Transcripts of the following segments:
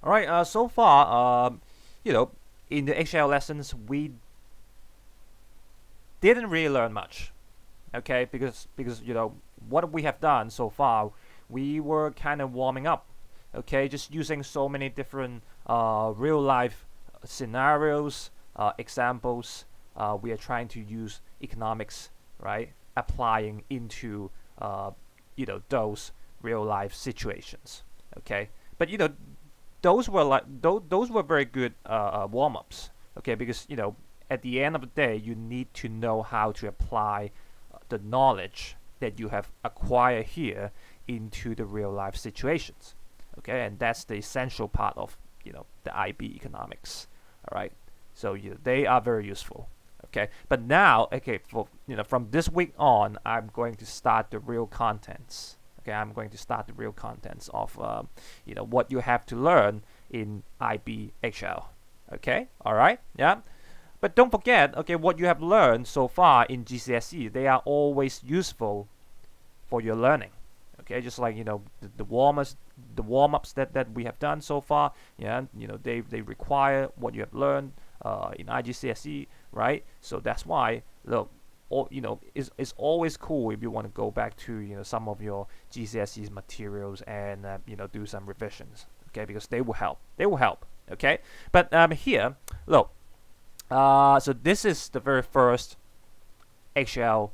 All right. So far, you know, in the HL lessons, we didn't really learn much. Okay, because what we have done so far, we were kind of warming up. Okay, just using so many different real life scenarios, examples. We are trying to use economics, right? Applying into those real life situations. Okay, but those were those were very good warm ups. Okay, because at the end of the day, you need to know how to apply the knowledge that you have acquired here into the real life situations. Okay, and that's the essential part of the IB economics. All right, so they are very useful. Okay, but now, okay, for from this week on, I'm going to start the real contents. Okay, I'm going to start the real contents of what you have to learn in IBHL. Okay, all right, yeah. But don't forget, okay, what you have learned so far in GCSE, they are always useful for your learning. Okay, just like the warm-ups that we have done so far. Yeah, they require what you have learned in IGCSE, right? So that's why look, it's always cool if you want to go back to some of your GCSE materials and do some revisions. Okay, because they will help. They will help. Okay, but here, look. So this is the very first HL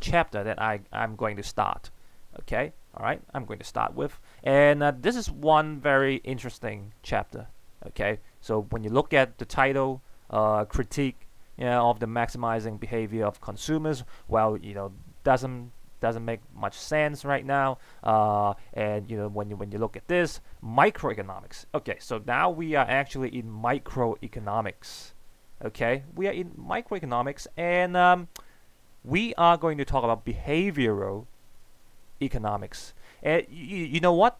chapter that I'm going to start. Okay, all right, I'm going to start with, and this is one very interesting chapter. Okay, so when you look at the title, critique of the maximizing behavior of consumers, well, doesn't make much sense right now. And when you look at this microeconomics. Okay, so now we are actually in microeconomics. Okay, we are in microeconomics, and we are going to talk about behavioral economics. And you know what?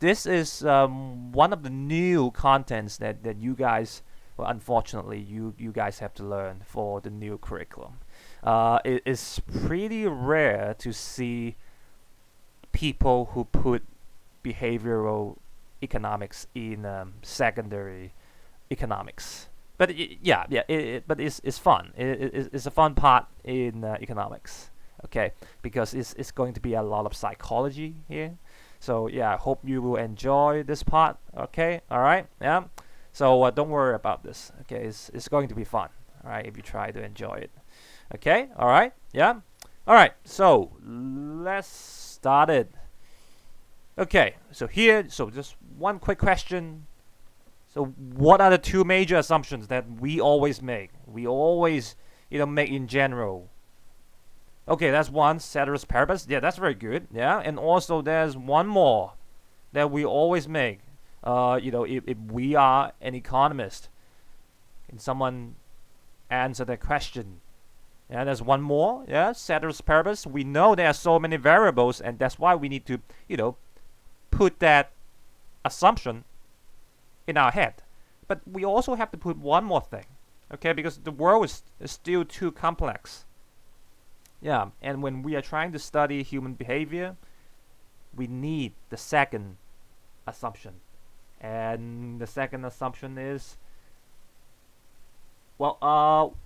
This is one of the new contents that you guys, well, unfortunately, you guys have to learn for the new curriculum. It is pretty rare to see people who put behavioral economics in secondary economics. But but it's fun. It's a fun part in economics. Okay, because it's going to be a lot of psychology here. So yeah, I hope you will enjoy this part. Okay, all right, yeah. So don't worry about this. Okay, it's going to be fun. All right, if you try to enjoy it. Okay, all right, yeah, all right. So let's start it. Okay, so just one quick question. So what are the two major assumptions that we always make? We always, make in general. Okay, that's one, ceteris paribus. Yeah, that's very good. Yeah, and also there's one more that we always make. If we are an economist, can someone answer that question? Yeah, there's one more. Yeah, ceteris paribus. We know there are so many variables, and that's why we need to, put that assumption in our head. But we also have to put one more thing, okay, because the world is still too complex. Yeah, and when we are trying to study human behavior, we need the second assumption. And the second assumption is, well,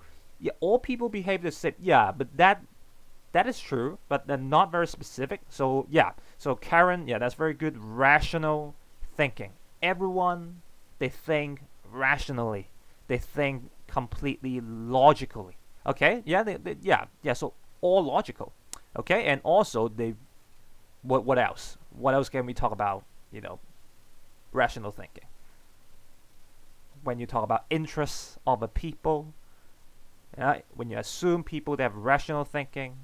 yeah, all people behave the same. Yeah, but that is true, but they're not very specific. So yeah, so Karen, yeah, that's very good. Rational thinking. Everyone, they think rationally. They think completely logically. Okay, yeah, yeah. So all logical. Okay, and also what else? What else can we talk about? Rational thinking. When you talk about interests of a people, when you assume people that have rational thinking,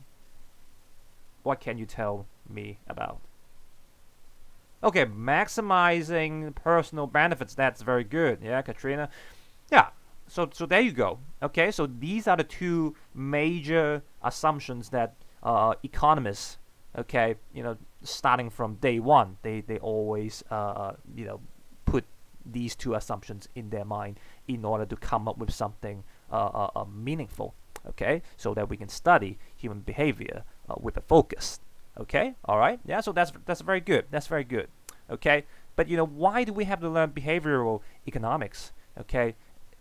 what can you tell me about? Okay, maximizing personal benefits. That's very good. Yeah, Katrina. Yeah. So there you go. Okay, so these are the two major assumptions that economists, okay, starting from day one, they always put these two assumptions in their mind in order to come up with something meaningful. Okay, so that we can study human behavior with a focus. Okay, all right, yeah. So that's very good. That's very good. Okay, But why do we have to learn behavioral economics? Okay,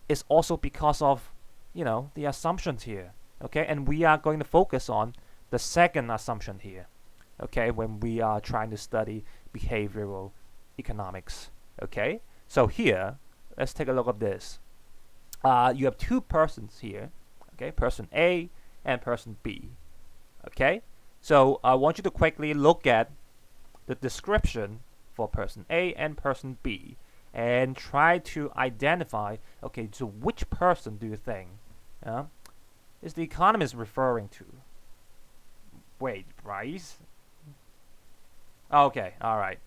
it's also because of the assumptions here. Okay, and we are going to focus on the second assumption here. Okay, when we are trying to study behavioral economics. Okay, so here, let's take a look at this. You have two persons here. Okay, person A and person B. Okay, so I want you to quickly look at the description for person A and person B and try to identify, okay, so which person do you think is the economist referring to? Wait, Bryce? Okay, alright.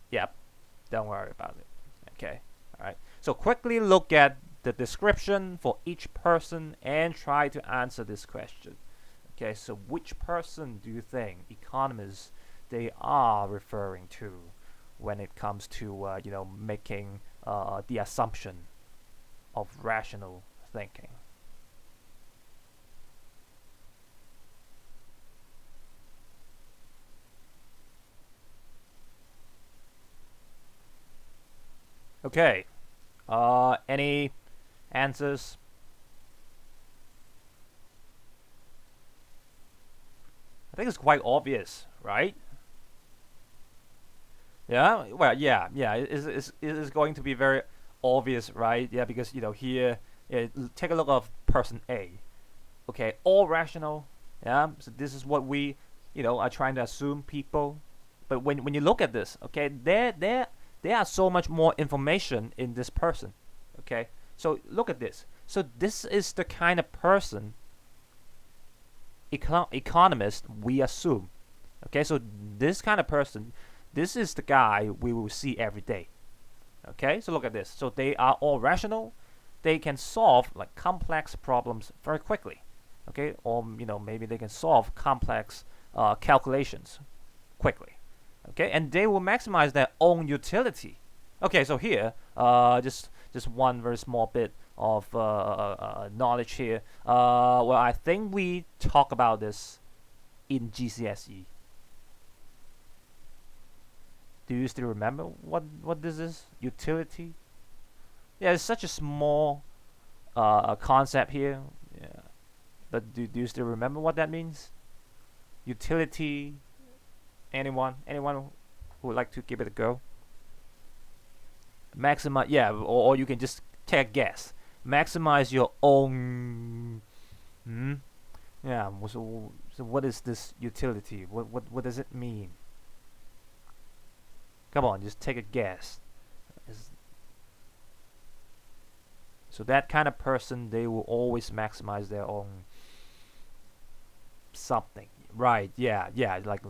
Yep, don't worry about it. Okay, alright. So quickly look at the description for each person and try to answer this question. Okay, so which person do you think economists they are referring to when it comes to making the assumption of rational thinking? Okay, any answers? I think it's quite obvious, right? Yeah, well, yeah, it is going to be very obvious, right? Yeah, because here, take a look of person A. Okay, all rational. Yeah, so this is what we are trying to assume people. But when you look at this, okay, there are so much more information in this person. Okay, so look at this. So this is the kind of person economist we assume. Okay, so this kind of person, this is the guy we will see every day. Okay, so look at this. So they are all rational. They can solve like complex problems very quickly. Okay, or maybe they can solve complex calculations quickly. Okay, and they will maximize their own utility. Okay, so here, just one very small bit of knowledge here. Well, I think we talk about this in GCSE. Do you still remember what this is? Utility? Yeah, it's such a small concept here. Yeah, but do you still remember what that means? Utility. Anyone who would like to give it a go? Maximize, yeah, or you can just take a guess. Maximize your own. Yeah. So what is this utility? What does it mean? Come on, just take a guess. So that kind of person, they will always maximize their own something. Right, yeah, like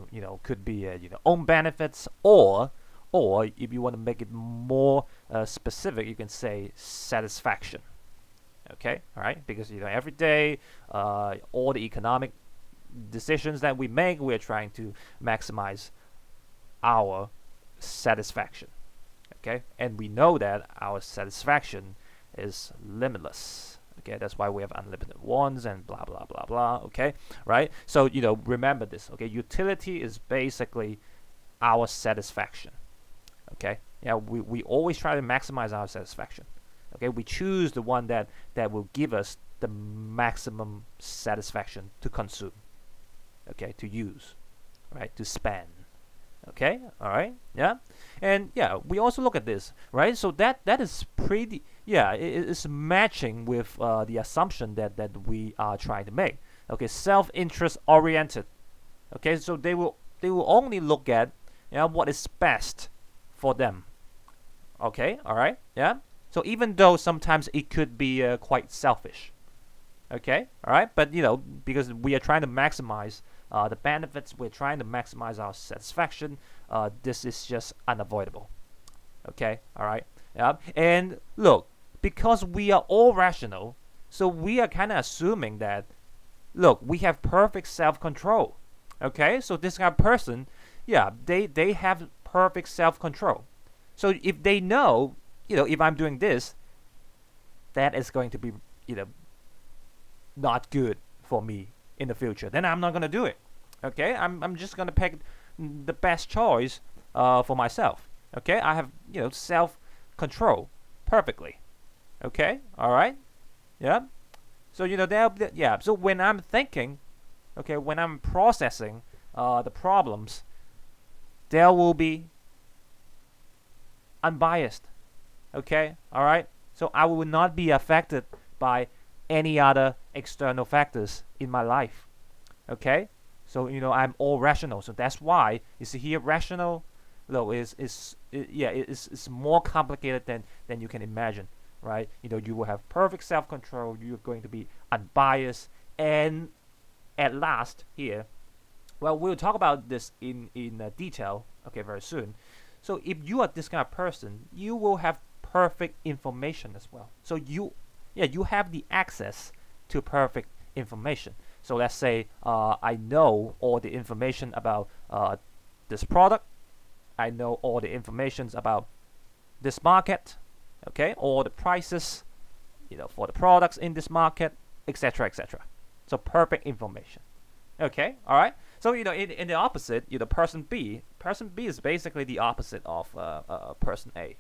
could be own benefits, or if you want to make it more specific, you can say satisfaction. Okay, all right, because every day, all the economic decisions that we make, we're trying to maximize our satisfaction. Okay, and we know that our satisfaction is limitless. Okay, that's why we have unlimited wants and blah blah blah blah. Okay, right? So remember this. Okay, utility is basically our satisfaction. Okay, yeah, we always try to maximize our satisfaction. Okay, we choose the one that will give us the maximum satisfaction to consume. Okay, to use, right? To spend. Okay, all right, yeah, and yeah, we also look at this, right? So that is pretty, yeah, it is matching with the assumption that we are trying to make. Okay, self-interest oriented. Okay, so they will only look at what is best for them. Okay, all right, yeah. So even though sometimes it could be quite selfish. Okay, all right, but because we are trying to maximize the benefits, we're trying to maximize our satisfaction. This is just unavoidable. Okay, all right, yeah. And look, because we are all rational, so we are kind of assuming that, look, we have perfect self-control. Okay, so this kind of person, yeah, they have perfect self-control. So if they know, if I'm doing this, that is going to be, not good for me in the future, then I'm not going to do it. Okay, I'm just going to pick the best choice for myself. Okay, I have self-control perfectly. Okay, all right, yeah. So yeah. So when I'm thinking, okay, when I'm processing the problems, there will be unbiased. Okay, all right. So I will not be affected by any other external factors in my life. Okay, so I'm all rational. So that's why you see here rational, though it's more complicated than you can imagine, right? You will have perfect self-control. You're going to be unbiased, and at last here, well, we'll talk about this in detail. Okay, very soon. So if you are this kind of person, you will have perfect information as well. So you have the access to perfect information. So let's say I know all the information about this product. I know all the information about this market. Okay, all the prices, for the products in this market, etc., etc. So perfect information. Okay, all right. So in the opposite, person B is basically the opposite of person A.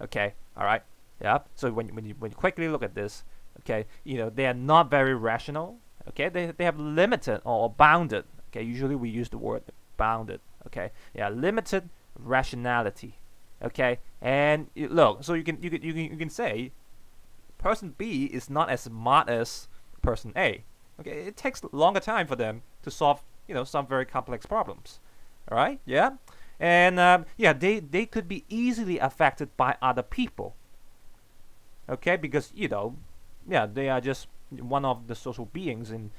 Okay, all right, yeah. So when you quickly look at this, okay, they are not very rational. Okay, they have limited or bounded. Okay, usually we use the word bounded. Okay, yeah, limited rationality. Okay, and look, so you can say person B is not as smart as person A. Okay, it takes longer time for them to solve some very complex problems. All right, yeah, and yeah, they could be easily affected by other people. Okay, because yeah, they are just one of the social beings in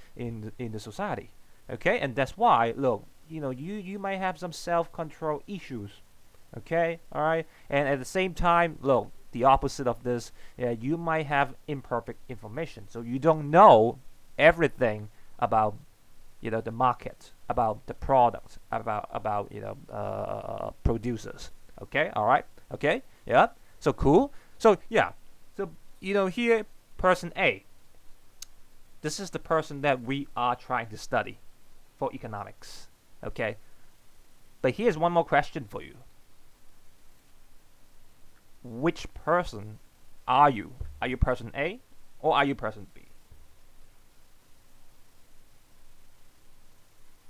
the society. Okay, and that's why look, you might have some self-control issues. Okay, all right, and at the same time, look, the opposite of this, yeah, you might have imperfect information, so you don't know everything about the market, about the product, about producers. Okay, all right, okay, yeah. So cool. So yeah, so here, person A. This is the person that we are trying to study for economics. Okay, but here's one more question for you. Which person are you? Are you person A or are you person B?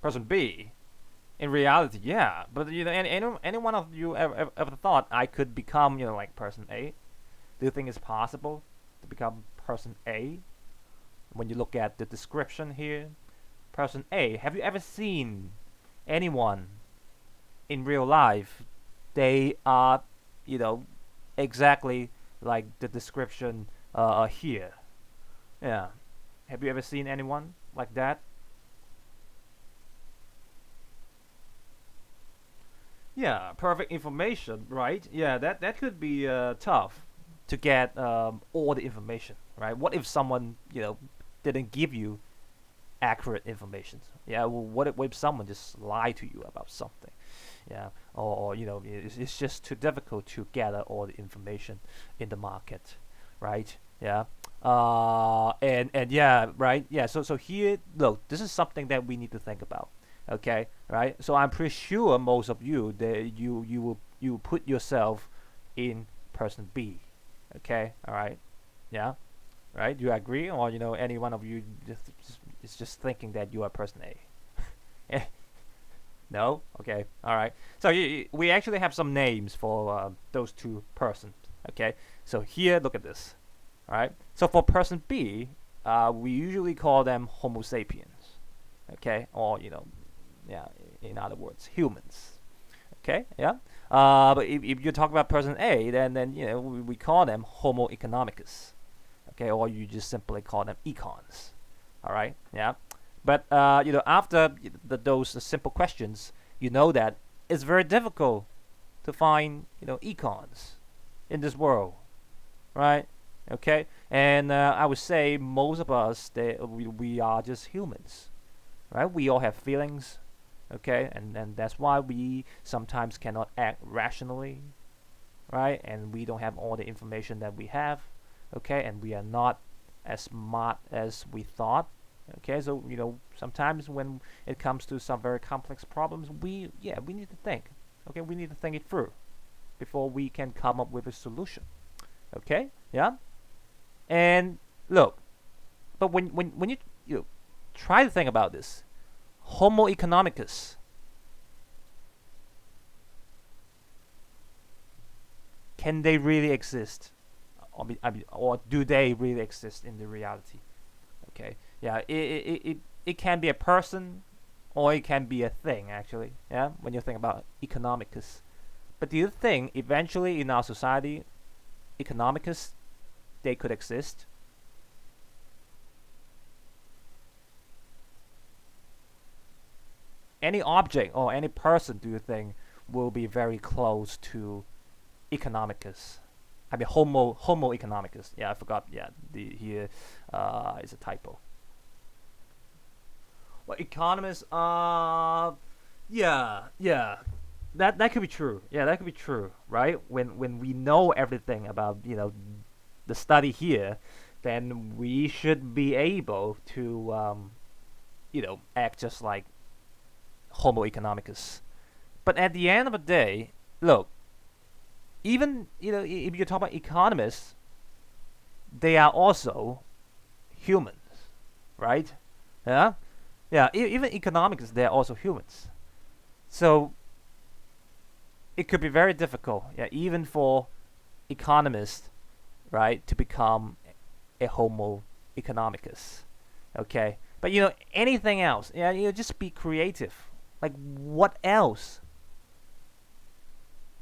Person B. In reality, yeah. But any one of you ever thought I could become like person A? Do you think it's possible to become person A? When you look at the description here, person A. Have you ever seen anyone in real life? They are exactly like the description here. Yeah. Have you ever seen anyone like that? Yeah, perfect information, right? Yeah, that could be tough to get all the information, right? What if someone didn't give you accurate information? Yeah, well, what if someone just lied to you about something? Yeah, or it's just too difficult to gather all the information in the market, right? Yeah, and yeah, right, yeah. So here, look, this is something that we need to think about. Okay, right? So I'm pretty sure most of you that you put yourself in person B. Okay, all right, yeah, right. Do you agree, or any one of you is just thinking that you are person A? No? Okay, alright. So we actually have some names for those two persons. Okay, so here, look at this. Alright, so for person B, we usually call them Homo Sapiens. Okay, or, yeah, in other words, humans. Okay, yeah. But if you talk about person A, then we call them Homo Economicus. Okay, or you just simply call them econs. Alright, yeah. But after those simple questions, you know that it's very difficult to find econs in this world, right? Okay, and I would say most of us we are just humans, right? We all have feelings, okay, and that's why we sometimes cannot act rationally, right? And we don't have all the information that we have, okay, and we are not as smart as we thought. Okay, so sometimes when it comes to some very complex problems, we need to think. Okay, we need to think it through. before we can come up with a solution. Okay, yeah. And look, but when you try to think about this, Homo economicus, can they really exist? Or do they really exist in the reality? Okay, yeah, it can be a person, or it can be a thing, actually, yeah, when you think about economicus. But do you think eventually in our society, economicus, they could exist? Any object or any person, do you think, will be very close to economicus? I mean, Homo economicus. Yeah, I forgot. Yeah, the here is a typo. Well, economists. Yeah, yeah. That could be true. Yeah, that could be true. Right? When we know everything about the study here, then we should be able to act just like Homo economicus. But at the end of the day, look, even if you talk about economists, they are also humans, right? Yeah, yeah. Even economics, they are also humans. So it could be very difficult, yeah, even for economists, right, to become a Homo economicus. Okay, but anything else, yeah, just be creative. Like, what else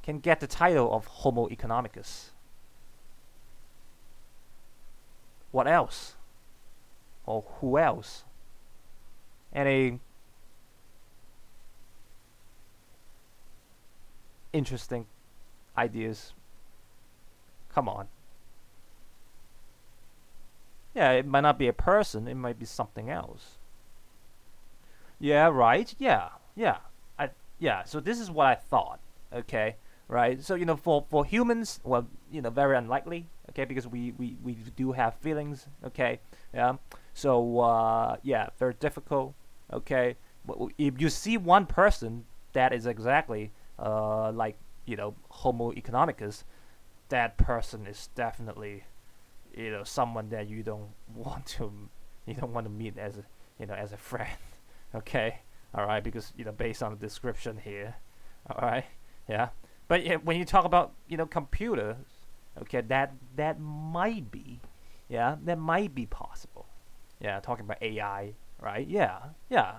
can get the title of Homo economicus? What else? Or who else? Any interesting ideas? Come on. Yeah, it might not be a person, it might be something else. Yeah, right? Yeah, yeah. Yeah, so this is what I thought. Okay, right? So, for humans, well, very unlikely, okay, because we do have feelings, okay? Yeah. So, yeah, very difficult, okay? If you see one person that is exactly like, Homo economicus, that person is definitely, someone that you don't want to meet as as a friend. Okay, all right, because based on the description here, all right, yeah. But yeah, when you talk about computers, okay, that might be, yeah, that might be possible. Yeah, talking about AI, right? Yeah, yeah.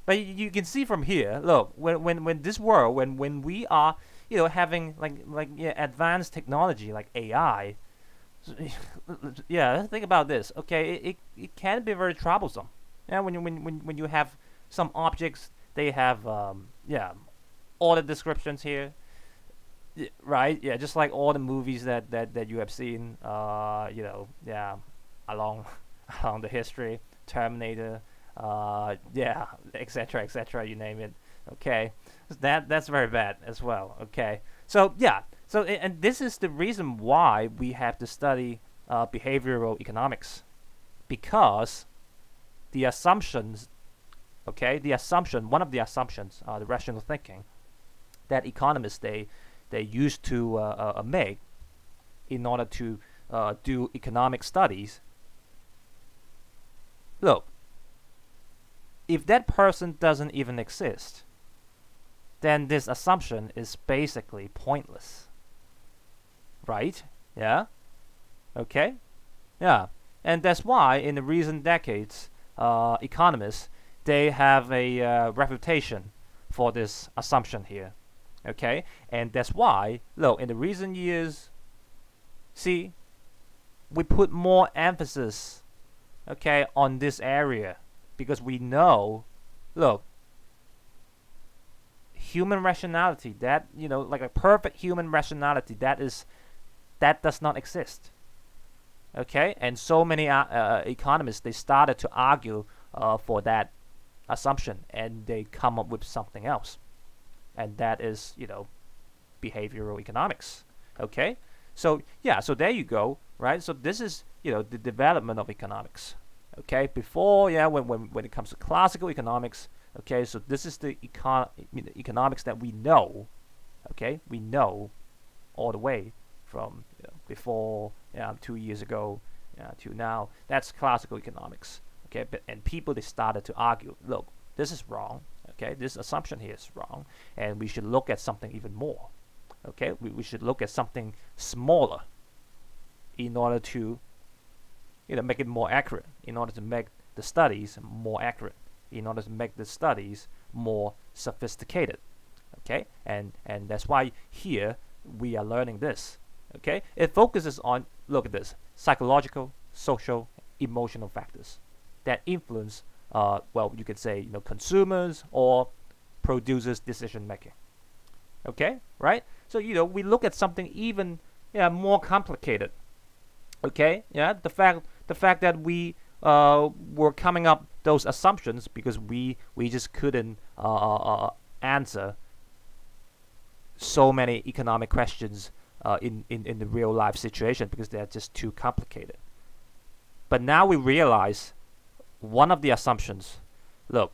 But you can see from here. Look, when this world, when we are having like yeah, advanced technology like AI, yeah, think about this. Okay, it can be very troublesome. Yeah, when you have some objects, they have yeah, all the descriptions here, right? Yeah, just like all the movies that you have seen, yeah, along along the history, Terminator, yeah, etc. etc. You name it. Okay, that's very bad as well. Okay, so yeah, so and this is the reason why we have to study behavioral economics, because the assumptions, okay, one of the assumptions, the rational thinking that economists they used to make in order to do economic studies. Look, if that person doesn't even exist, then this assumption is basically pointless, right? Yeah. Okay. Yeah, and that's why in the recent decades, economists they have a reputation for this assumption here. Okay, and that's why, look, in the recent years, see, we put more emphasis, okay, on this area because we know, look, human rationality, that like a perfect human rationality, that does not exist. Okay, and so many economists they started to argue for that assumption, and they come up with something else, and that is behavioral economics. Okay, so yeah, so there you go, right? So this is the development of economics. Okay, before, yeah, when it comes to classical economics, okay, so this is the economics that we know. Okay, we know all the way from before 2 years ago to now. That's classical economics. Okay, and people, they started to argue, look, this is wrong. Okay, this assumption here is wrong, and we should look at something even more. Okay, we should look at something smaller in order to make it more accurate, in order to make the studies more accurate, in order to make the studies more sophisticated. Okay, and that's why here we are learning this. Okay, it focuses on, look at this, psychological, social, emotional factors that influence, well, you could say, consumers or producers' decision making. Okay, right? So we look at something even more complicated. Okay, the fact that we were coming up those assumptions because we just couldn't answer so many economic questions in the real life situation because they're just too complicated. But now we realize one of the assumptions, look,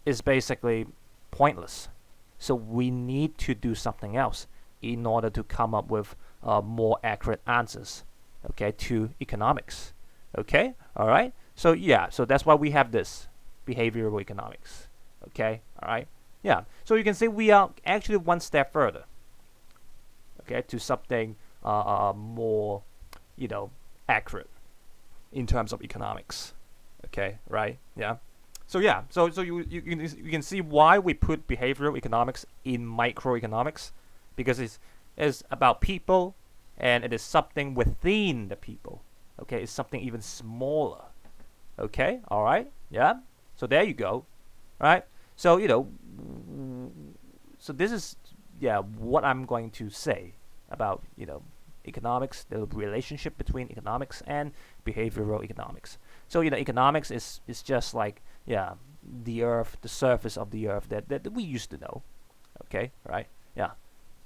is basically pointless. So we need to do something else in order to come up with more accurate answers, okay, to economics. Okay, all right. So so that's why we have this behavioral economics. Okay, all right. Yeah. So you can see we are actually one step further. Okay, to something more, accurate in terms of economics. Okay, right? Yeah. So so you can see why we put behavioral economics in microeconomics, because it's about people, and it is something within the people. Okay, it's something even smaller. Okay, all right, yeah. So there you go, right? So so this is what I'm going to say about economics, the relationship between economics and behavioral economics. So economics is just like the earth, the surface of the earth that we used to know. Okay, right? Yeah,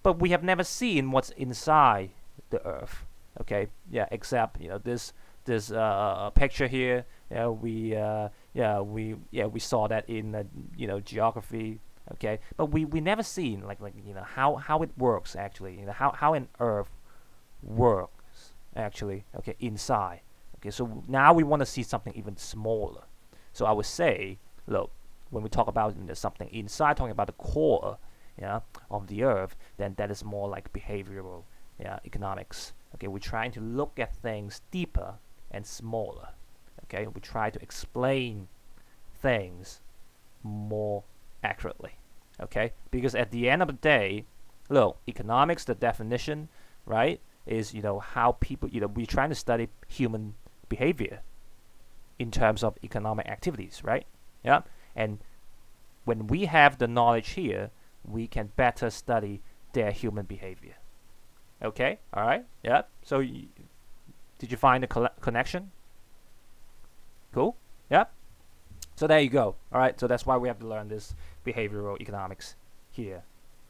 but we have never seen what's inside the earth. Okay, except this picture here. We saw that in geography. Okay, but we never seen like how it works actually. How an earth works actually. Okay, inside. Okay, so now we want to see something even smaller. So I would say, look, when we talk about something inside, talking about the core of the earth, then that is more like behavioral economics. Okay, we're trying to look at things deeper and smaller. Okay, we try to explain things more accurately. Okay, because at the end of the day, look, economics, the definition, right, is how people, we're trying to study human behavior in terms of economic activities, right? Yeah, and when we have the knowledge here, we can better study their human behavior. Okay, all right, yeah. So did you find the connection? Cool. Yeah. So there you go. All right. So that's why we have to learn this behavioral economics here.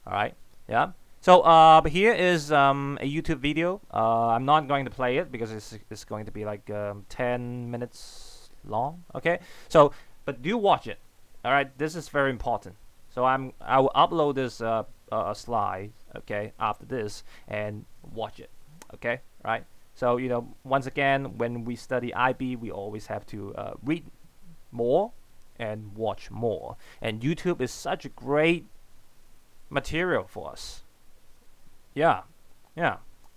All right. Yeah. So here is a YouTube video. I'm not going to play it because it's going to be like 10 minutes long. Okay. So but do watch it. All right. This is very important. So I will upload this slide. Okay. After this and watch it. Okay. Right. So once again, when we study IB, we always have to read more and watch more. And YouTube is such a great material for us. Yeah,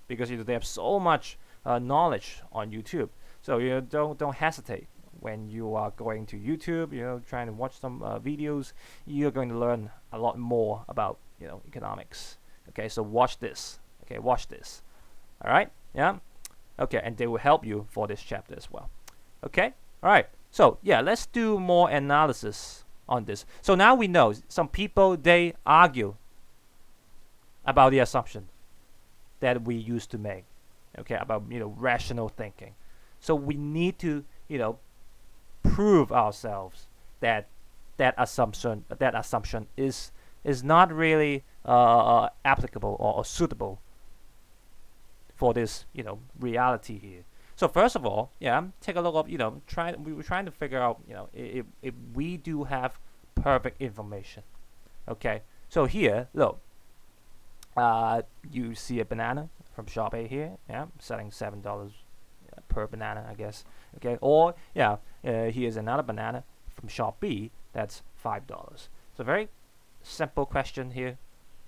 because they have so much knowledge on YouTube. So don't hesitate when you are going to YouTube. Trying to watch some videos. You're going to learn a lot more about economics. Okay, so watch this. Okay, watch this. All right. Yeah. Okay, and they will help you for this chapter as well. Okay, all right. So let's do more analysis on this. So now we know some people, they argue about the assumption that we used to make. Okay, about rational thinking. So we need to prove ourselves that assumption is not really applicable or suitable for this reality here. So first of all, take a look of we were trying to figure out if we do have perfect information. Okay, so here look, You see a banana from shop A here, yeah, selling $7 per banana, I guess. Okay, or yeah, here's another banana from shop B that's $5. So very simple question here.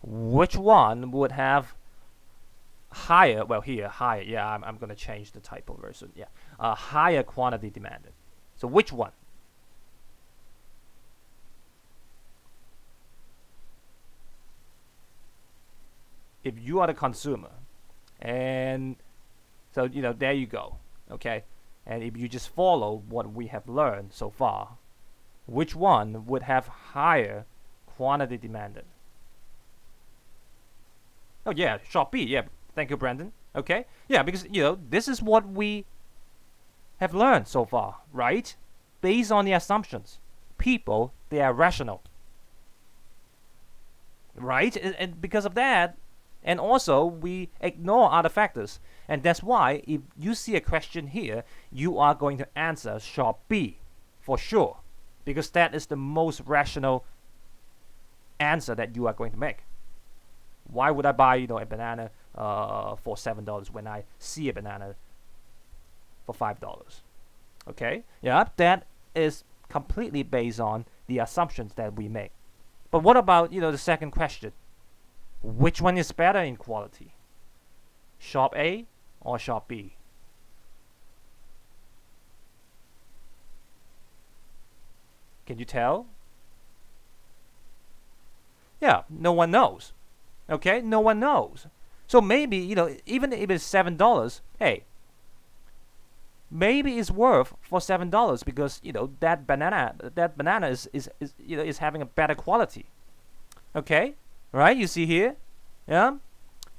Which one would have higher? Well, here higher. Yeah, I'm gonna change the typo very soon. Yeah, higher quantity demanded. So which one? If you are the consumer, and so there you go. Okay, and if you just follow what we have learned so far, which one would have higher quantity demanded? Oh yeah, shop B. Yeah, thank you, Brandon. Okay, yeah, because this is what we have learned so far, right? Based on the assumptions, people, they are rational, right? And because of that, and also we ignore other factors, and that's why if you see a question here, you are going to answer shop B for sure, because that is the most rational answer that you are going to make. Why would I buy a banana for $7 when I see a banana for $5? Okay, yeah, that is completely based on the assumptions that we make. But what about the second question? Which one is better in quality? Shop A or shop B? Can you tell? Yeah, no one knows. Okay, no one knows. So maybe even if it's $7, hey, maybe it's worth for $7 because that banana is having a better quality. Okay, right? You see here, yeah.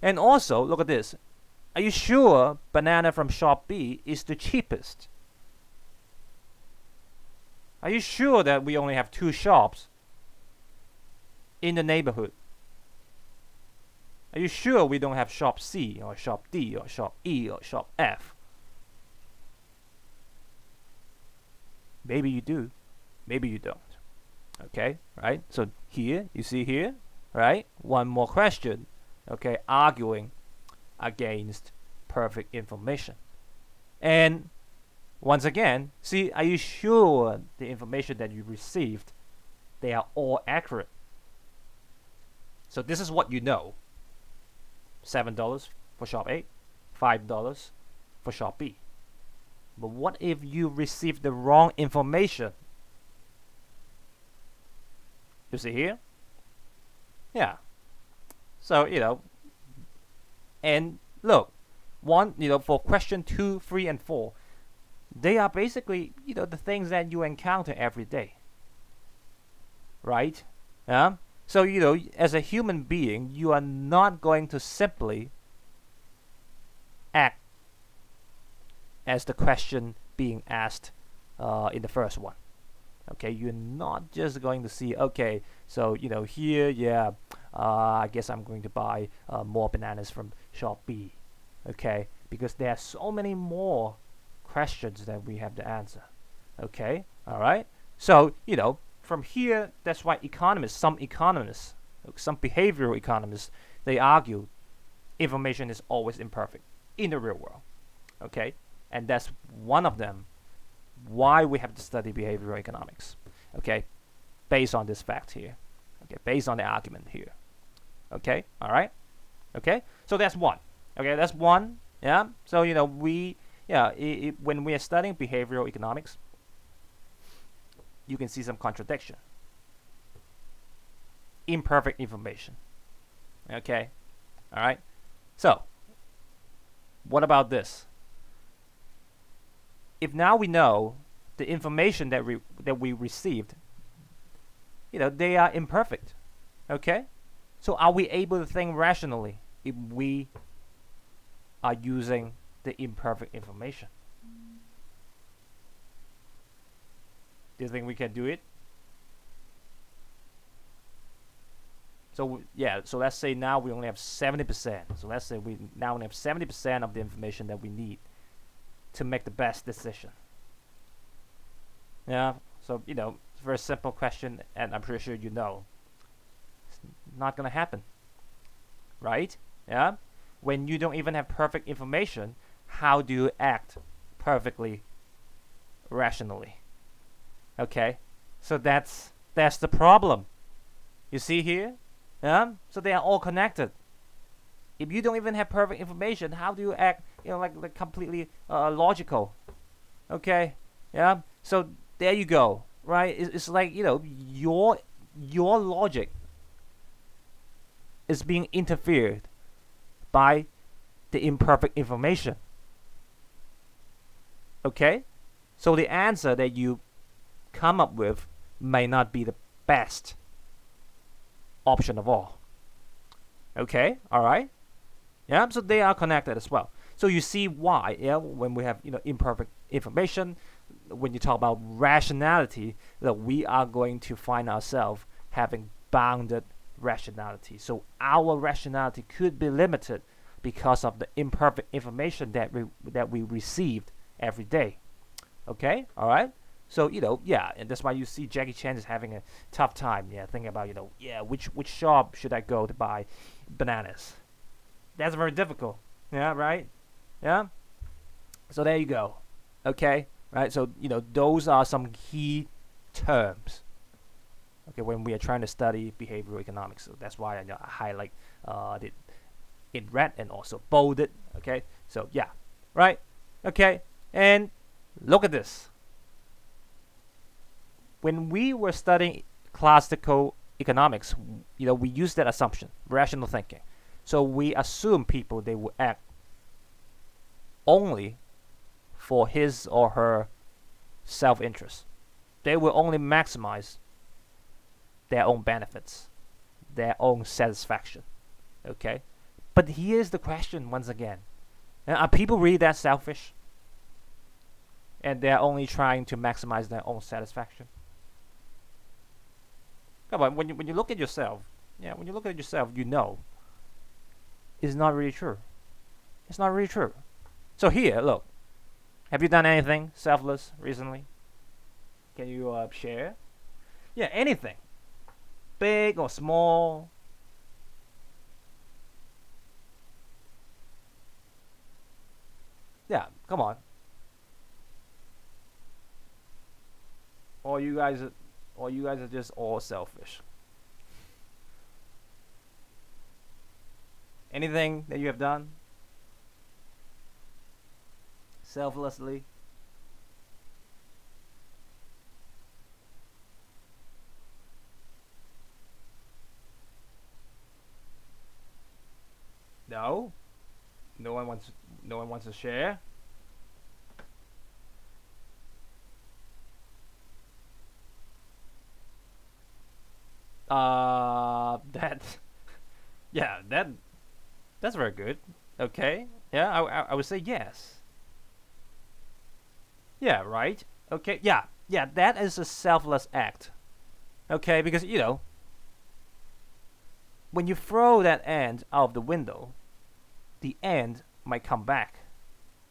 And also look at this. Are you sure banana from shop B is the cheapest? Are you sure that we only have two shops in the neighborhood? Are you sure we don't have shop C or shop D or shop E or shop F? Maybe you do, maybe you don't. Okay, right? So here, you see here, right? One more question, okay, arguing against perfect information. And once again, see, are you sure the information that you received, they are all accurate? So this is what you know. $7 for shop A, $5 for shop B. But what if you receive the wrong information? You see here? Yeah. So, and look, for question 2, 3, and 4, they are basically, the things that you encounter every day. Right? Yeah? So, as a human being, you are not going to simply act as the question being asked in the first one. Okay, you're not just going to see, okay, so here, yeah, I guess I'm going to buy more bananas from shop B. Okay, because there are so many more questions that we have to answer. Okay, all right. So from here, that's why some economists, some behavioral economists, they argue information is always imperfect in the real world. Okay, and that's one of them why we have to study behavioral economics. Okay, based on this fact here. Okay, based on the argument here. Okay, all right. Okay, so that's one. Okay, that's one. Yeah. So when we are studying behavioral economics, you can see some contradiction. Imperfect information. Okay, all right. So what about this? If now we know the information that we received, they are imperfect. Okay, so are we able to think rationally if we are using the imperfect information? Do you think we can do it? So yeah, so let's say now we only have 70%. So let's say we now only have 70% of the information that we need to make the best decision. Yeah, so it's a very simple question, and I'm pretty sure it's not gonna happen. right? Yeah. When you don't even have perfect information, how do you act perfectly rationally? Okay, so that's the problem. You see here, yeah. So they are all connected. If you don't even have perfect information, how do you act? Like completely logical. Okay, yeah. So there you go, right? It's like your logic is being interfered by the imperfect information. Okay, so the answer that you come up with may not be the best option of all. Okay, all right. Yeah, so they are connected as well. So you see why, yeah, when we have imperfect information, when you talk about rationality, that we are going to find ourselves having bounded rationality. So our rationality could be limited because of the imperfect information that we received every day. Okay, all right. So yeah, and that's why you see Jackie Chan is having a tough time. Yeah, thinking about which shop should I go to buy bananas. That's very difficult. Yeah, right. Yeah. So there you go. Okay, right. So those are some key terms. Okay, when we are trying to study behavioral economics, so that's why I highlight it in red and also bolded. Okay, so yeah, right. Okay, and look at this. When we were studying classical economics, we use that assumption, rational thinking. So we assume people they will act only for his or her self-interest. They will only maximize their own benefits, their own satisfaction. Okay, but here's the question once again: are people really that selfish? And they're only trying to maximize their own satisfaction? Come on, when you look at yourself, when you look at yourself, it's not really true. It's not really true. So here, look, have you done anything selfless recently? Can you share? Yeah, anything, big or small. Yeah, come on. Or you guys are just all selfish. Anything that you have done selflessly? No. No one wants. No one wants to share. That. Yeah, that's very good. Okay. Yeah, I would say yes. Yeah, right. Okay. Yeah, yeah. That is a selfless act. Okay, because when you throw that ant out of the window, the ant might come back,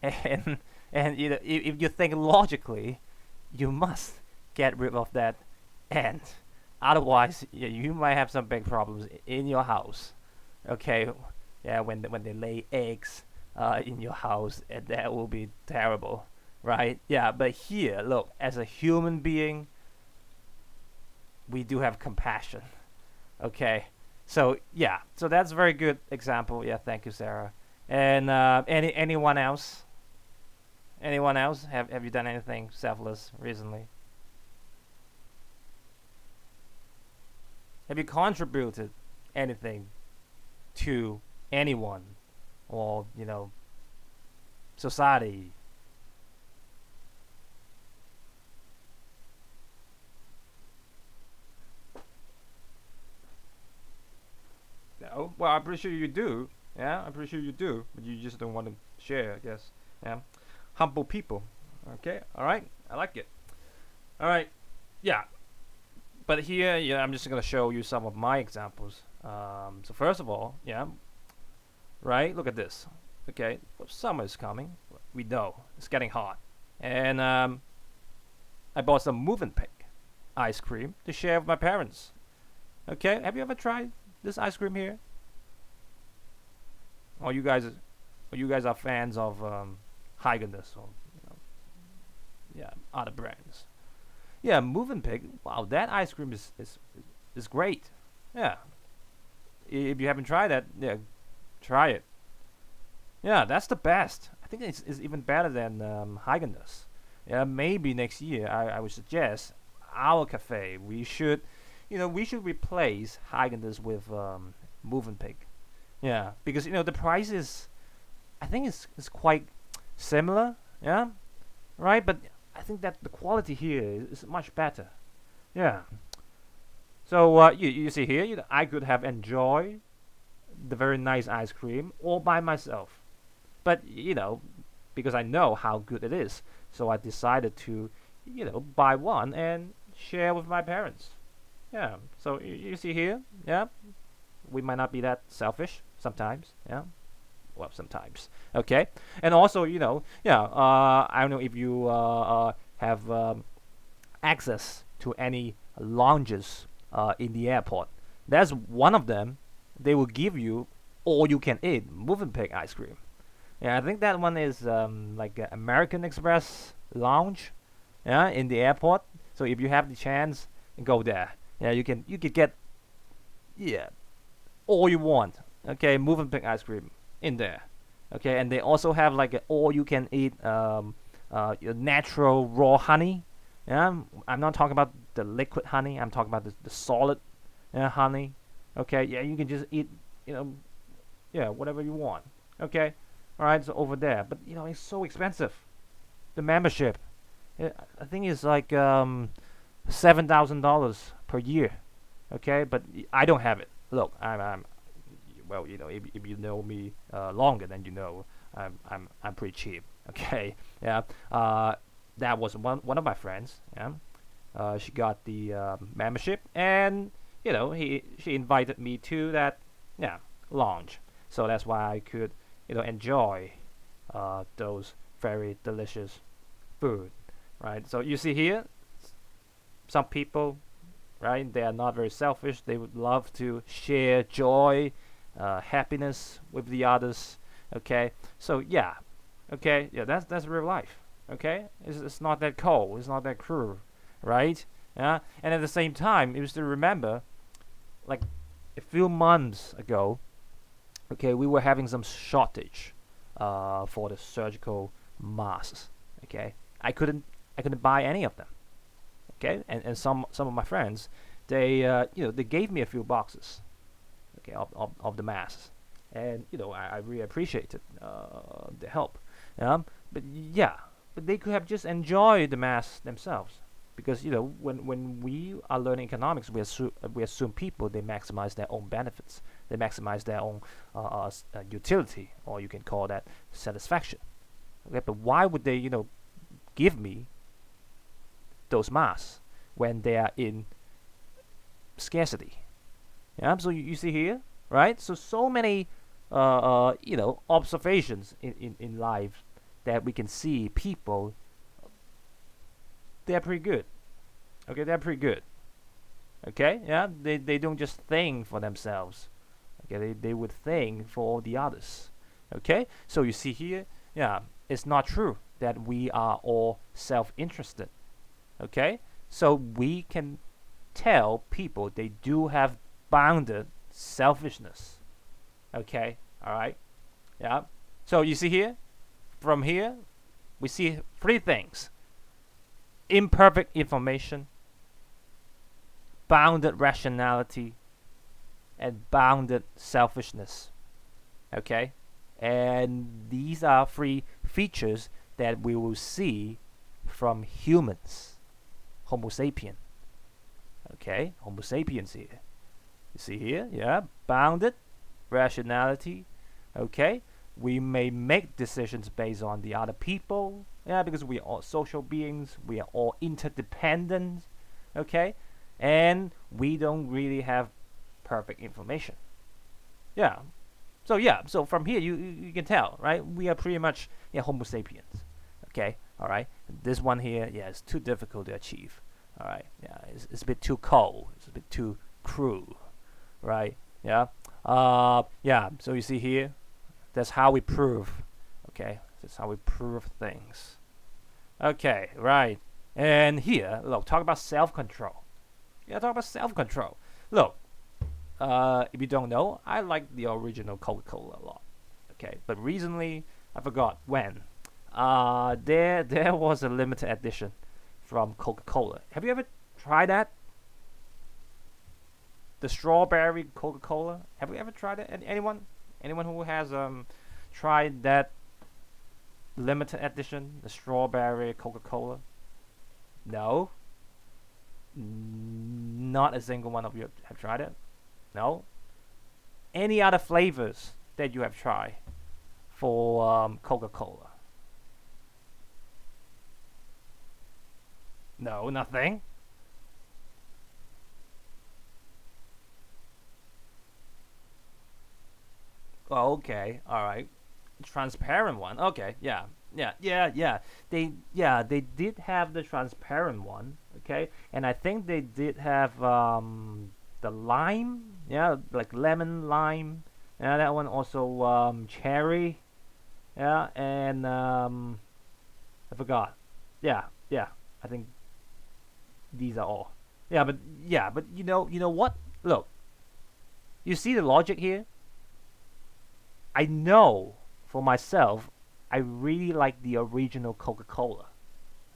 and if you think logically, you must get rid of that ant. Otherwise, you might have some big problems in your house. Okay, yeah, when they lay eggs in your house, and that will be terrible, right? Yeah, but here, look, as a human being, we do have compassion. Okay, so yeah, so that's a very good example. Yeah, thank you, Sarah. And anyone else? Anyone else? Have you done anything selfless recently? Have you contributed anything to anyone or society? No. Well, I'm pretty sure you do. Yeah, I'm pretty sure you do, but you just don't want to share, I guess. Yeah. Humble people. Okay. All right. I like it. All right. Yeah. But here, I'm just gonna show you some of my examples. So first of all, yeah, right. Look at this. Okay, well, summer is coming. We know it's getting hot, and I bought some Movenpick ice cream to share with my parents. Okay, have you ever tried this ice cream here? Or you guys are fans of Haagen-Dazs or yeah, other brands. Yeah, Movenpick. Wow, that ice cream is great. Yeah, if you haven't tried that, yeah, try it. Yeah, that's the best. I think it's even better than Haagen-Dazs. Yeah, maybe next year I would suggest our cafe. We should replace Haagen-Dazs with Movenpick. Yeah, because the price is, I think it's quite similar. Yeah, right. But I think that the quality here is much better. Yeah. So you see here, I could have enjoyed the very nice ice cream all by myself. But because I know how good it is, so I decided to, buy one and share with my parents. Yeah. So you see here, yeah, we might not be that selfish sometimes. Yeah. Well, sometimes. Okay. And also, yeah. I don't know if you have access to any lounges in the airport. There's one of them. They will give you all you can eat Movenpick ice cream. Yeah, I think that one is like American Express lounge, yeah, in the airport. So if you have the chance, go there. Yeah, you could get yeah all you want. Okay, Movenpick ice cream in there. Okay, and they also have like all you can eat your natural raw honey. Yeah, I'm not talking about the liquid honey. I'm talking about the solid honey. Okay, yeah, you can just eat you know yeah whatever you want. Okay, all right, so over there, but it's so expensive. The membership, I think it's like $7,000 per year. Okay, but I don't have it. Look, I'm well, if you know me longer, then I'm pretty cheap. Okay, yeah. That was one of my friends. Yeah, she got the membership, and she invited me to that yeah lounge. So that's why I could enjoy those very delicious food, right? So you see here, some people, right? They are not very selfish. They would love to share joy, happiness with the others. Okay, so yeah, okay, yeah, that's real life. Okay, it's not that cold. It's not that cruel, right? Yeah, and at the same time, you still remember, like a few months ago, okay, we were having some shortage for the surgical masks. Okay, I couldn't buy any of them. Okay, and some of my friends, they gave me a few boxes, okay, of the masks, and I really appreciated the help. But yeah, but they could have just enjoyed the masks themselves, because when we are learning economics, we assume people, they maximize their own benefits, they maximize their own utility, or you can call that satisfaction. Okay, but why would they give me those masks when they are in scarcity? Yeah, so you see here, right? So many observations in life that we can see people, they're pretty good. Okay, they're pretty good. Okay, yeah, they don't just think for themselves. Okay, they would think for the others. Okay, so you see here, yeah, it's not true that we are all self-interested. Okay, so we can tell people they do have bounded selfishness. Okay, all right, yeah. So you see here, from here, we see three things: imperfect information, bounded rationality, and bounded selfishness. Okay, and these are three features that we will see from humans, Homo sapien. Okay, Homo sapiens here. You see here, yeah, bounded rationality. Okay, we may make decisions based on the other people. Yeah, because we are all social beings. We are all interdependent. Okay, and we don't really have perfect information. Yeah. So yeah, so from here you can tell, right? We are pretty much Homo sapiens. Okay, all right. This one here, yeah, it's too difficult to achieve. All right, yeah, it's a bit too cold. It's a bit too cruel, right? Yeah. Yeah. So you see here, That's how we prove. Okay, that's how we prove things. Okay, right. And here, look, talk about self-control. Yeah, talk about self-control. Look, if you don't know, I like the original Coca-Cola a lot. Okay, but recently, I forgot when. There was a limited edition from Coca-Cola. Have you ever tried that? The strawberry Coca-Cola. Have you ever tried it? Anyone? Anyone who has tried that limited edition, the strawberry Coca-Cola? No. Not a single one of you have tried it. No. Any other flavors that you have tried for Coca-Cola? No, nothing. Oh, okay, all right. Transparent one. Okay, yeah, yeah. They did have the transparent one. Okay, and I think they did have the lime. Yeah, like lemon lime. Yeah, that one also cherry. Yeah, and I forgot. Yeah. I think these are all. Yeah, but you know what? Look, you see the logic here. I know for myself, I really like the original Coca-Cola.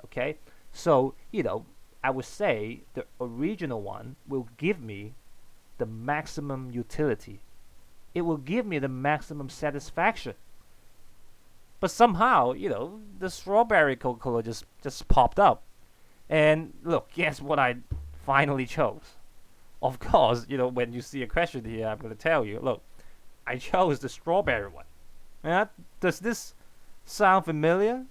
Okay, so I would say the original one will give me the maximum utility. It will give me the maximum satisfaction. But somehow, the strawberry Coca-Cola just popped up. And look, guess what I finally chose? Of course, when you see a question here, I'm going to tell you, look, I chose the strawberry one. Yeah? Does this sound familiar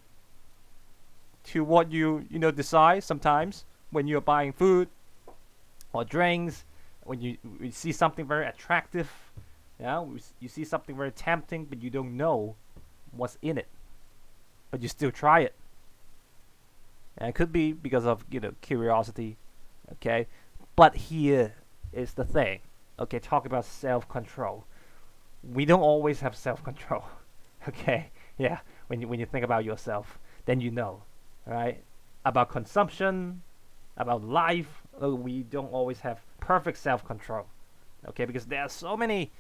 to what you decide sometimes when you're buying food or drinks, when you see something very attractive, you see something very tempting, but you don't know what's in it, but you still try it. And it could be because of curiosity, okay. But here is the thing, okay. Talk about self-control. We don't always have self-control, okay. Yeah, when you think about yourself, then right? About consumption, about life, we don't always have perfect self-control, okay, because there are so many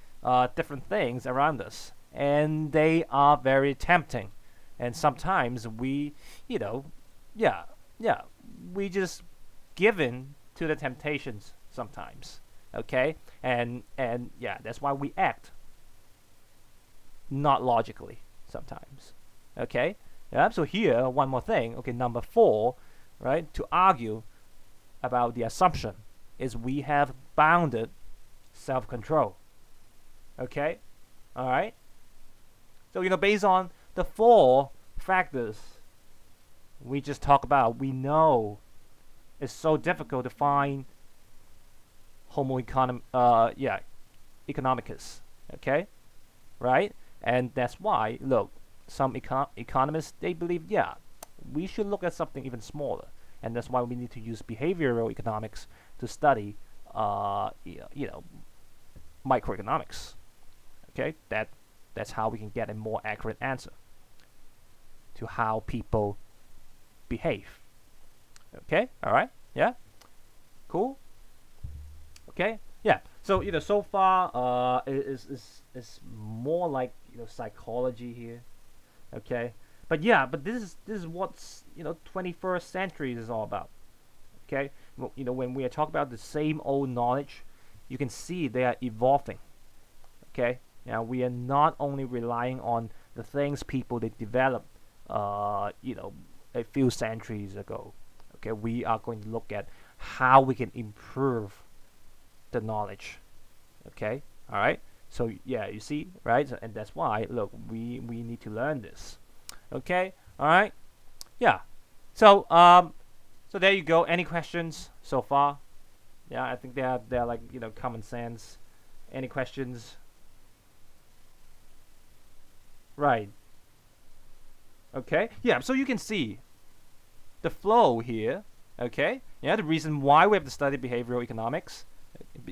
different things around us, and they are very tempting, and sometimes we, yeah, we just give in to the temptations sometimes, okay, and yeah, that's why we act not logically sometimes, okay. Yeah, so here one more thing, okay, number 4, right, to argue about the assumption is we have bounded self-control, okay. All right, so based on the 4 factors we just talked about, we know it's so difficult to find Homo economicus, okay, right? And that's why, look, some economists, they believe, we should look at something even smaller, and that's why we need to use behavioral economics to study, microeconomics. Okay, that's how we can get a more accurate answer to how people behave. Okay, all right, yeah, cool. Okay, yeah. So so far, is more like psychology here. Okay, but this is what's 21st century is all about. Okay, when we are talking about the same old knowledge, you can see they are evolving. Okay, now we are not only relying on the things people they developed, a few centuries ago. Okay, we are going to look at how we can improve the knowledge. Okay, all right. So yeah, you see, right? So, and that's why, look, we need to learn this. Okay, all right. Yeah. So so there you go. Any questions so far? Yeah, I think they're like common sense. Any questions? Right. Okay. Yeah. So you can see the flow here. Okay. Yeah. The reason why we have to study behavioral economics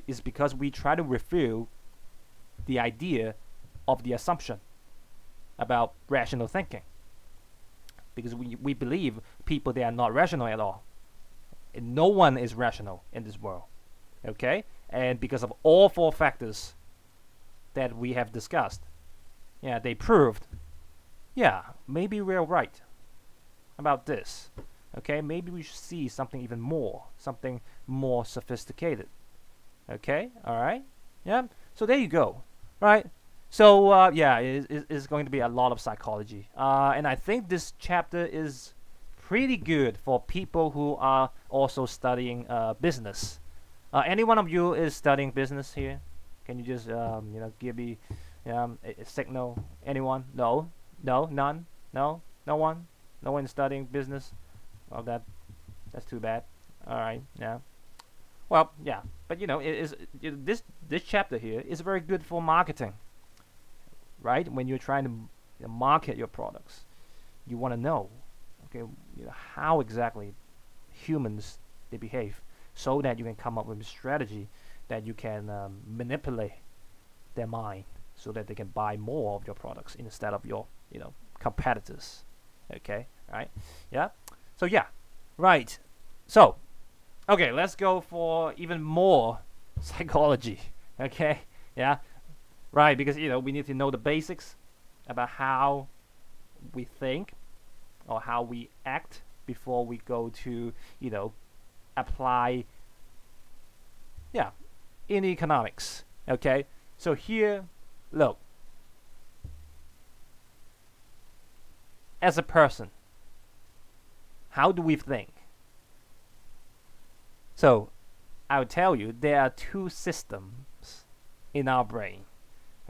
is because we try to refute the idea of the assumption. about rational thinking, because we believe people, they are not rational at all. And no one is rational in this world. Okay, and because of all four factors that we have discussed, yeah, they proved, yeah, maybe we're right about this. Okay, maybe we should see something even more, something more sophisticated. Okay, all right, yeah. So there you go, right? So yeah, it's going to be a lot of psychology, and I think this chapter is pretty good for people who are also studying business. Any one of you is studying business here? Can you just give me a signal? Anyone? No, no, none, no, no one, no one studying business. Well, that's too bad. All right, yeah. Well, yeah, but this chapter here is very good for marketing, right? When you're trying to market your products, you want to know, okay, how exactly humans they behave, so that you can come up with a strategy that you can manipulate their mind, so that they can buy more of your products instead of your competitors. Okay, right? Yeah. So yeah, right. So okay, let's go for even more psychology. Okay, yeah, right. Because we need to know the basics about how we think or how we act before we go to apply, yeah, in economics. Okay, so here, look, as a person, how do we think? So I will tell you, there are two systems in our brain.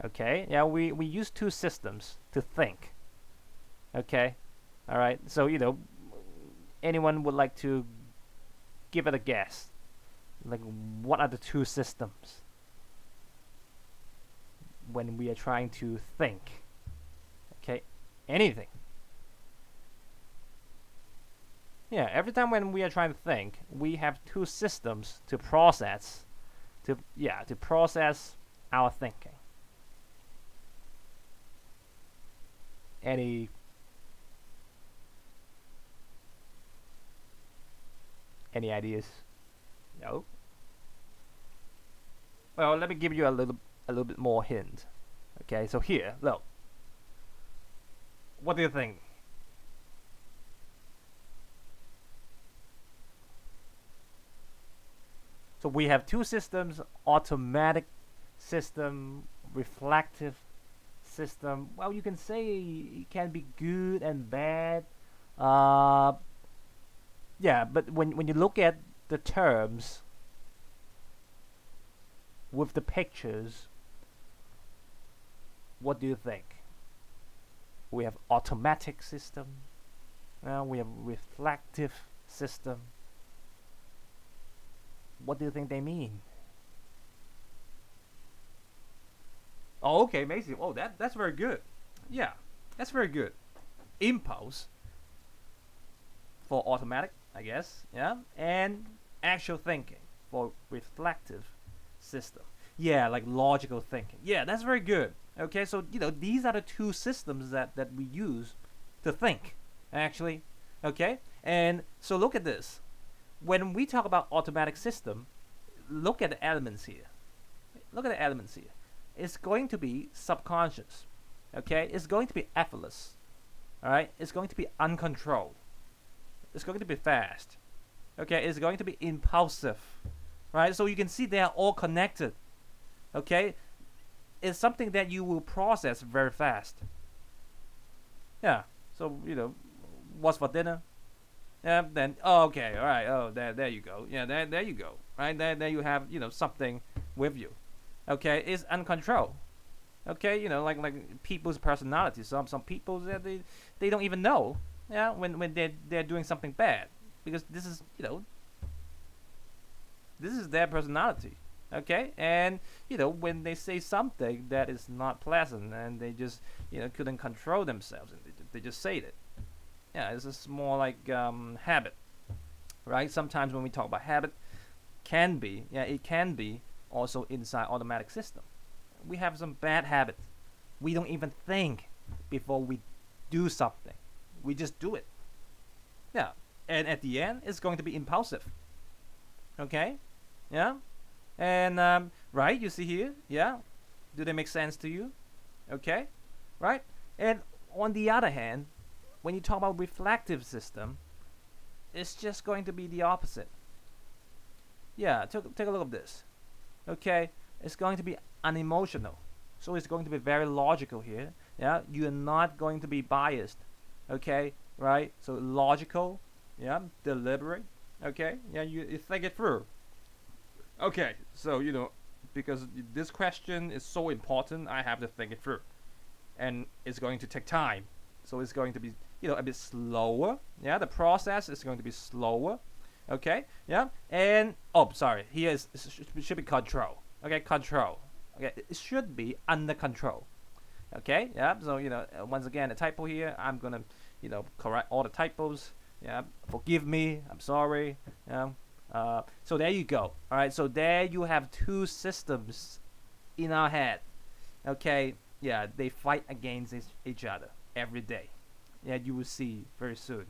Okay, yeah, we use two systems to think. Okay, all right. So anyone would like to give it a guess? Like, what are the two systems when we are trying to think? Okay, anything. Yeah, every time when we are trying to think, we have two systems to process, to process our thinking. Any ideas? No. Well, let me give you a little bit more hint. Okay, so here, look. What do you think? So we have two systems: automatic system, reflective system. Well, you can say it can be good and bad. Yeah, but when you look at the terms with the pictures, what do you think? We have automatic system. We have reflective system. What do you think they mean? Oh, okay, amazing. Oh, that's very good. Yeah, that's very good. Impulse for automatic, I guess. Yeah, and actual thinking for reflective system. Yeah, like logical thinking. Yeah, that's very good. Okay, so these are the two systems that we use to think, actually. Okay, and so look at this. When we talk about automatic system, look at the elements here. Look at the elements here. It's going to be subconscious. Okay, it's going to be effortless. All right, it's going to be uncontrolled. It's going to be fast. Okay, it's going to be impulsive. Right, so you can see they are all connected. Okay, it's something that you will process very fast. Yeah, so what's for dinner? Yeah, then okay, all right. Oh, there you go. Yeah, there you go. Right, there you have something with you. Okay, it's uncontrolled. Okay, like people's personalities. Some people that they don't even know. Yeah, when they're doing something bad, because this is this is their personality. Okay, and when they say something that is not pleasant, and they just couldn't control themselves, and they just say it. Yeah, it's just more like habit, right? Sometimes when we talk about habit, it can be also inside automatic system. We have some bad habits. We don't even think before we do something. We just do it. Yeah. And at the end, it's going to be impulsive. Okay? Yeah? And, right, you see here? Yeah? Do they make sense to you? Okay? Right? And on the other hand, when you talk about reflective system, it's just going to be the opposite. Yeah, take a look at this. Okay? It's going to be unemotional. So it's going to be very logical here. Yeah? You're not going to be biased. Okay? Right? So logical. Yeah? Deliberate. Okay? Yeah, you think it through. Okay, so, because this question is so important, I have to think it through. And it's going to take time. So it's going to be, a bit slower. Yeah, the process is going to be slower. Okay, yeah. And, sorry, here it should be control. Okay, control. Okay, it should be under control. Okay, yeah. So, once again, a typo here. I'm going to, correct all the typos. Yeah, forgive me. I'm sorry. Yeah. So there you go. All right. So there you have two systems in our head. Okay. Yeah. They fight against each other every day. Yeah. You will see very soon.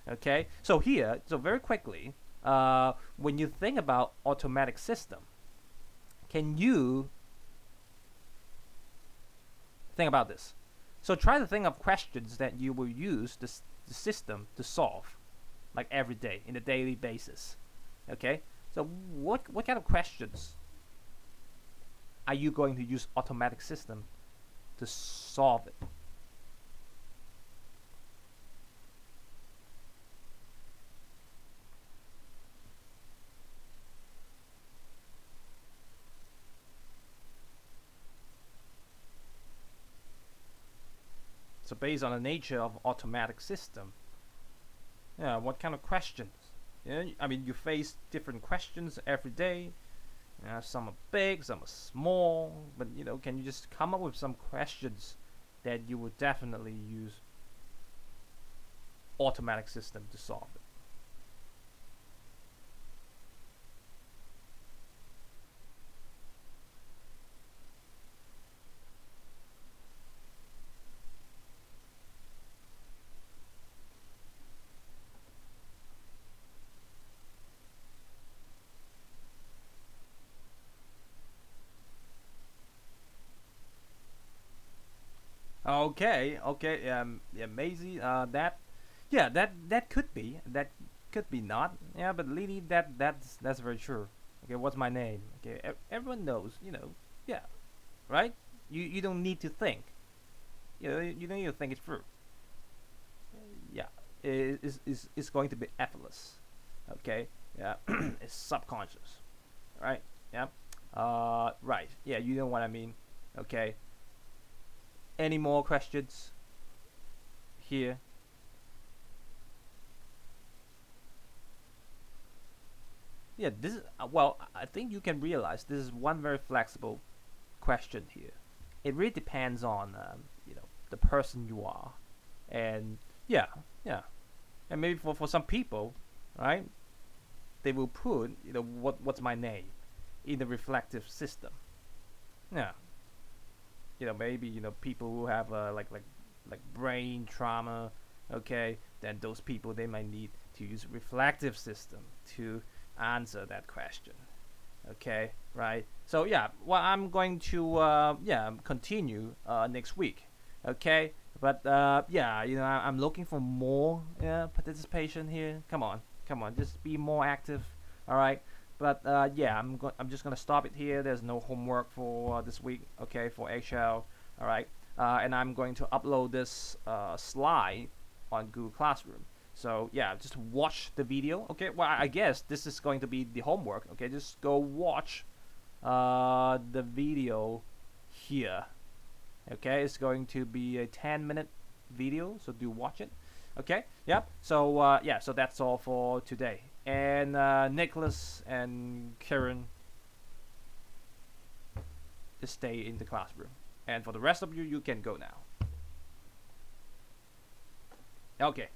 Okay. So here. So very quickly. When you think about automatic system, can you think about this? So try to think of questions that you will use the system to solve, like every day in a daily basis. Okay, so what kind of questions are you going to use automatic system to solve it? So based on the nature of automatic system, yeah, what kind of questions? Yeah, I mean, you face different questions every day. Some are big, some are small, but can you just come up with some questions that you would definitely use automatic system to solve it? Okay, okay, yeah, Maisie, that could be not, yeah, but Lily, that's very true. Okay, what's my name? Okay, everyone knows, yeah, right? You don't need to think, you don't need to think it through. Yeah, it's going to be effortless. Okay, yeah, it's subconscious, right? Yeah, right, yeah, you know what I mean. Okay, any more questions here? Yeah, this is well. I think you can realize this is one very flexible question here. It really depends on the person you are, and yeah, yeah, and maybe for some people, right? They will put what's my name in the reflective system. Yeah, maybe people who have like brain trauma. Okay, then those people, they might need to use reflective system to answer that question. Okay, right? So yeah, well, I'm going to continue next week. Okay, but yeah, I'm looking for more participation here. Come on, just be more active. All right. But yeah, I'm just gonna stop it here. There's no homework for this week. Okay, for HL. All right. And I'm going to upload this slide on Google Classroom. So yeah, just watch the video. Okay. Well, I guess this is going to be the homework. Okay, just go watch the video here. Okay, it's going to be a 10-minute video, so do watch it. Okay. Yep. So yeah, so that's all for today. And Nicholas and Karen, just stay in the classroom. And for the rest of you, you can go now. Okay.